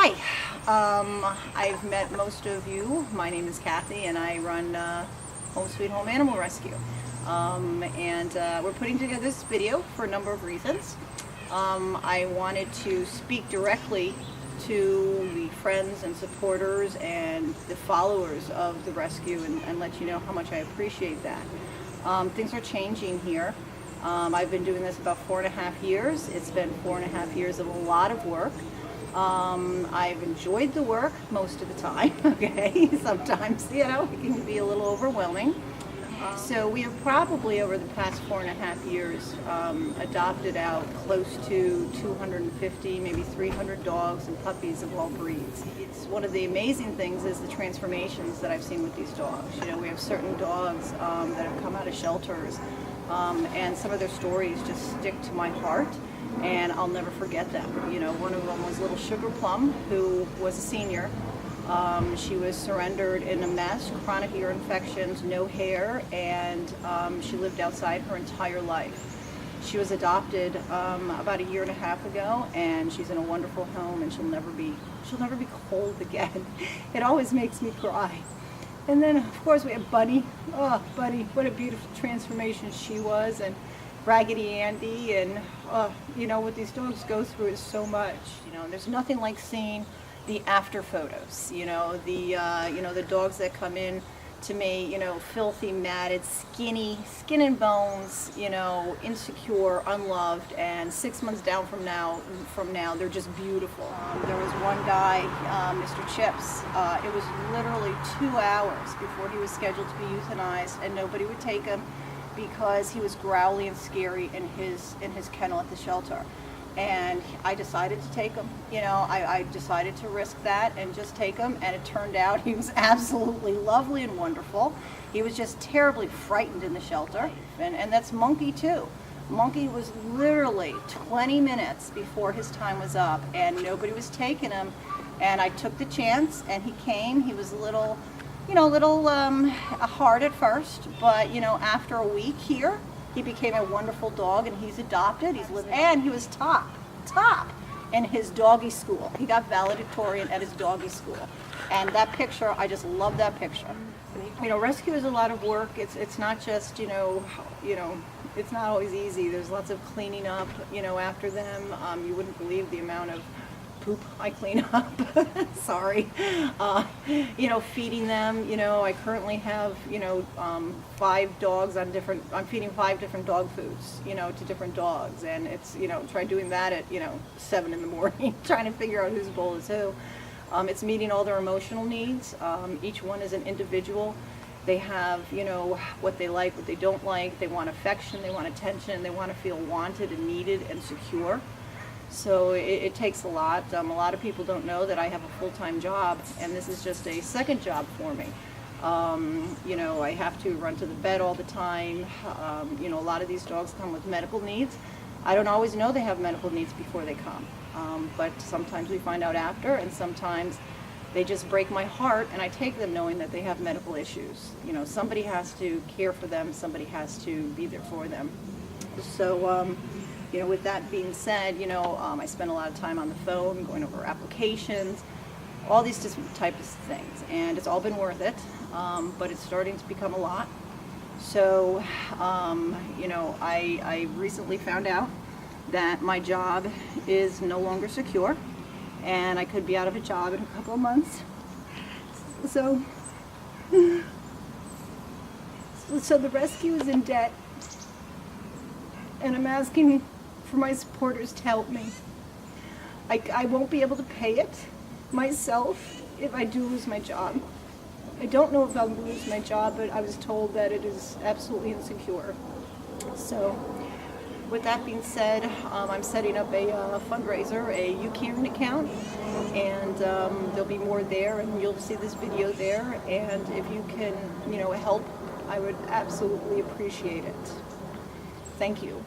Hi, I've met most of you. My name is Kathy and I run Home Sweet Home Animal Rescue. We're putting together this video for a number of reasons. I wanted to speak directly to the friends and supporters and the followers of the rescue and let you know how much I appreciate that. Things are changing here. I've been doing this about 4.5 years. It's been 4.5 years of a lot of work. I've enjoyed the work most of the time, okay? Sometimes, it can be a little overwhelming. So we have probably, over the past 4.5 years, adopted out close to 250, maybe 300 dogs and puppies of all breeds. It's one of the amazing things is the transformations that I've seen with these dogs. We have certain dogs that have come out of shelters, and some of their stories just stick to my heart. And I'll never forget them. One of them was little Sugar Plum, who was a senior. She was surrendered in a mess, chronic ear infections, no hair, and she lived outside her entire life. She was adopted about 1.5 years ago, and she's in a wonderful home, and she'll never be cold again. It always makes me cry. And then, of course, we have Bunny. Oh, Bunny, what a beautiful transformation she was, and Raggedy Andy, and what these dogs go through is so much. There's nothing like seeing the after photos. The dogs that come in to me, filthy, matted, skinny, skin and bones, insecure, unloved, and 6 months down from now, they're just beautiful. There was one guy, Mr. Chips. It was literally 2 hours before he was scheduled to be euthanized, and nobody would take him because he was growly and scary in his kennel at the shelter. And I decided to take him. I decided to risk that and just take him, and it turned out he was absolutely lovely and wonderful. He was just terribly frightened in the shelter, and that's Monkey too. Monkey was literally 20 minutes before his time was up, and nobody was taking him, and I took the chance, and he came. He was a little hard at first, but after a week here, he became a wonderful dog, and he's adopted. He's living, and he was top in his doggy school. He got valedictorian at his doggy school, and that picture, I just love that picture. Rescue is a lot of work. It's not just it's not always easy. There's lots of cleaning up after them. You wouldn't believe the amount of poop I clean up. Sorry. Feeding them. I currently have 5 dogs on different. I'm feeding 5 different dog foods to different dogs, and it's try doing that at 7 in the morning, trying to figure out whose bowl is who. It's meeting all their emotional needs. Each one is an individual. They have what they like, what they don't like. They want affection, they want attention, they want to feel wanted and needed and secure. So it takes a lot. A lot of people don't know that I have a full-time job, and this is just a second job for me. I have to run to the vet all the time. A lot of these dogs come with medical needs. I don't always know they have medical needs before they come, but sometimes we find out after, and sometimes they just break my heart, and I take them knowing that they have medical issues. Somebody has to care for them, somebody has to be there for them. So, with that being said, I spend a lot of time on the phone, going over applications, all these different types of things, and it's all been worth it, but it's starting to become a lot. So, I recently found out that my job is no longer secure, and I could be out of a job in a couple of months. So the rescue is in debt, and I'm asking for my supporters to help me. I won't be able to pay it myself if I do lose my job. I don't know if I'll lose my job, but I was told that it is absolutely insecure. So with that being said, I'm setting up a fundraiser, a YouCaring account, and there'll be more there, and you'll see this video there, and if you can help, I would absolutely appreciate it. Thank you.